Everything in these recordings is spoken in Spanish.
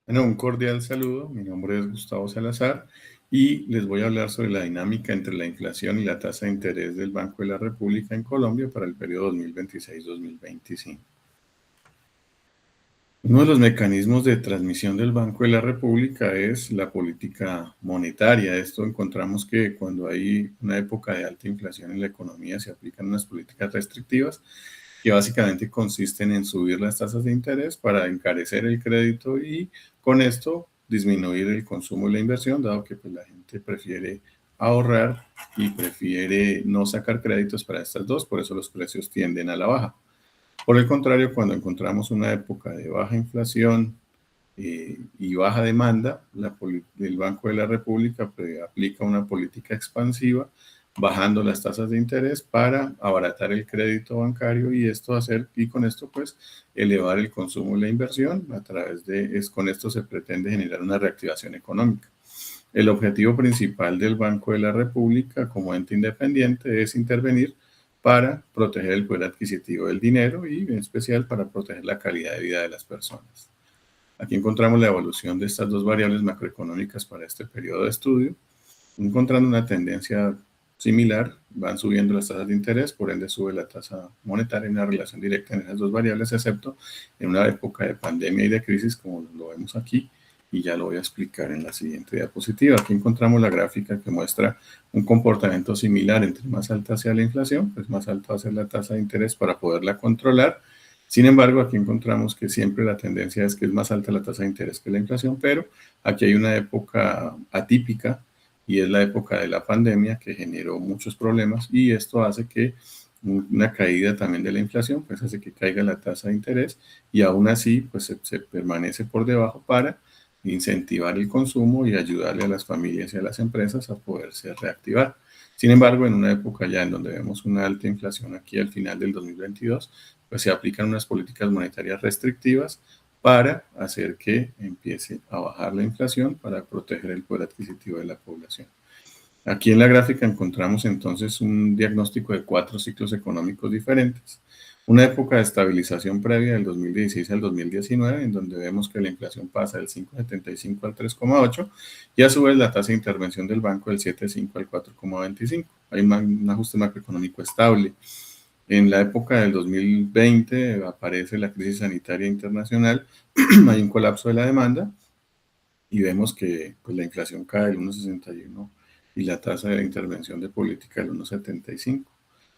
Bueno, un cordial saludo. Mi nombre es Gustavo Salazar y les voy a hablar sobre la dinámica entre la inflación y la tasa de interés del Banco de la República en Colombia para el periodo 2026-2025. Uno de los mecanismos de transmisión del Banco de la República es la política monetaria. Esto encontramos que cuando hay una época de alta inflación en la economía se aplican unas políticas restrictivas que básicamente consisten en subir las tasas de interés para encarecer el crédito y con esto disminuir el consumo y la inversión, dado que pues, la gente prefiere ahorrar y prefiere no sacar créditos para estas dos, por eso los precios tienden a la baja. Por el contrario, cuando encontramos una época de baja inflación y baja demanda, el Banco de la República aplica una política expansiva, bajando las tasas de interés para abaratar el crédito bancario y con esto pues elevar el consumo y la inversión con esto se pretende generar una reactivación económica. El objetivo principal del Banco de la República como ente independiente es intervenir para proteger el poder adquisitivo del dinero y en especial para proteger la calidad de vida de las personas. Aquí encontramos la evolución de estas dos variables macroeconómicas para este periodo de estudio, encontrando una tendencia similar, van subiendo las tasas de interés, por ende sube la tasa monetaria, una relación directa en esas dos variables, excepto en una época de pandemia y de crisis, como lo vemos aquí, y ya lo voy a explicar en la siguiente diapositiva. Aquí encontramos la gráfica que muestra un comportamiento similar, entre más alta sea la inflación, pues más alta va a ser la tasa de interés para poderla controlar. Sin embargo, aquí encontramos que siempre la tendencia es que es más alta la tasa de interés que la inflación, pero aquí hay una época atípica y es la época de la pandemia que generó muchos problemas y esto hace que una caída también de la inflación, pues hace que caiga la tasa de interés y aún así pues se permanece por debajo para incentivar el consumo y ayudarle a las familias y a las empresas a poderse reactivar. Sin embargo, en una época ya en donde vemos una alta inflación aquí al final del 2022, pues se aplican unas políticas monetarias restrictivas para hacer que empiece a bajar la inflación para proteger el poder adquisitivo de la población. Aquí en la gráfica encontramos entonces un diagnóstico de 4 ciclos económicos diferentes. Una época de estabilización previa del 2016 al 2019, en donde vemos que la inflación pasa del 5,75 al 3,8 y a su vez la tasa de intervención del banco del 7,5 al 4,25. Hay un ajuste macroeconómico estable. En la época del 2020 aparece la crisis sanitaria internacional, hay un colapso de la demanda y vemos que pues, la inflación cae del 1,61 y la tasa de intervención de política del 1,75.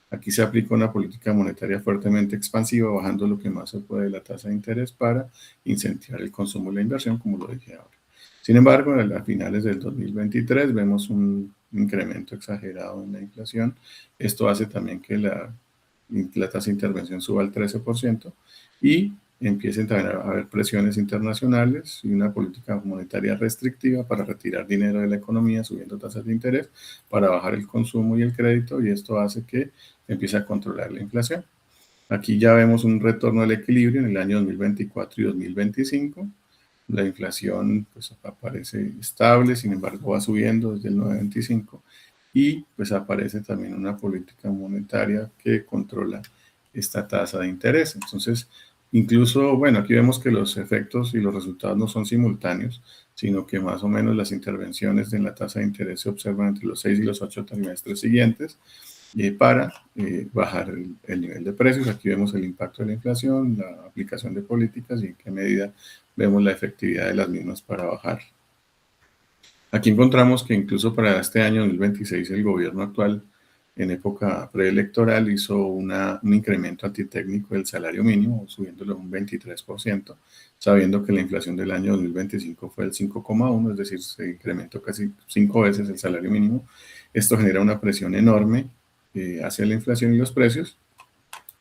Aquí se aplica una política monetaria fuertemente expansiva, bajando lo que más se puede la tasa de interés para incentivar el consumo y la inversión, como lo dije ahora. Sin embargo, a finales del 2023 vemos un incremento exagerado en la inflación. Esto hace también que la tasa de intervención suba al 13% y empiecen también a haber presiones internacionales y una política monetaria restrictiva para retirar dinero de la economía, subiendo tasas de interés para bajar el consumo y el crédito, y esto hace que empiece a controlar la inflación. Aquí ya vemos un retorno al equilibrio en el año 2024 y 2025. La inflación pues, aparece estable, sin embargo va subiendo desde el 9,25 y pues aparece también una política monetaria que controla esta tasa de interés. Entonces, incluso, bueno, aquí vemos que los efectos y los resultados no son simultáneos, sino que más o menos las intervenciones en la tasa de interés se observan entre los 6 y los 8 trimestres siguientes para bajar el nivel de precios. Aquí vemos el impacto de la inflación, la aplicación de políticas y en qué medida vemos la efectividad de las mismas para bajar. Aquí encontramos que incluso para este año 2026 el gobierno actual en época preelectoral hizo un incremento antitécnico del salario mínimo, subiéndolo un 23%, sabiendo que la inflación del año 2025 fue el 5,1, es decir, se incrementó casi 5 veces el salario mínimo. Esto genera una presión enorme hacia la inflación y los precios,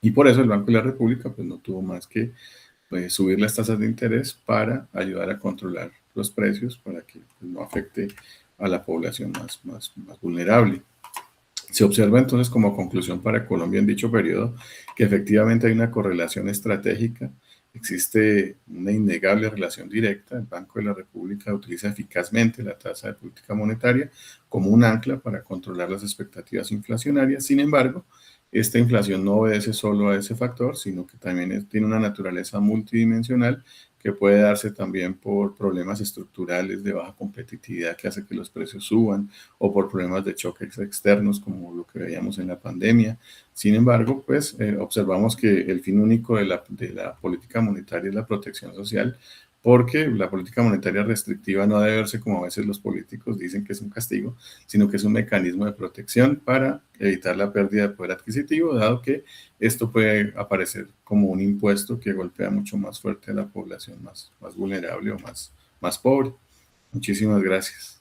y por eso el Banco de la República pues, no tuvo más que subir las tasas de interés para ayudar a controlar los precios para que pues, no afecte a la población más vulnerable. Se observa entonces como conclusión para Colombia en dicho periodo que efectivamente hay una correlación estratégica, existe una innegable relación directa. El Banco de la República utiliza eficazmente la tasa de política monetaria como un ancla para controlar las expectativas inflacionarias. Sin embargo, esta inflación no obedece solo a ese factor, sino que también tiene una naturaleza multidimensional que puede darse también por problemas estructurales de baja competitividad que hace que los precios suban o por problemas de choques externos como lo que veíamos en la pandemia. Sin embargo, pues observamos que el fin único de la política monetaria es la protección social, porque la política monetaria restrictiva no debe verse como a veces los políticos dicen que es un castigo, sino que es un mecanismo de protección para evitar la pérdida de poder adquisitivo, dado que esto puede aparecer como un impuesto que golpea mucho más fuerte a la población más vulnerable o más pobre. Muchísimas gracias.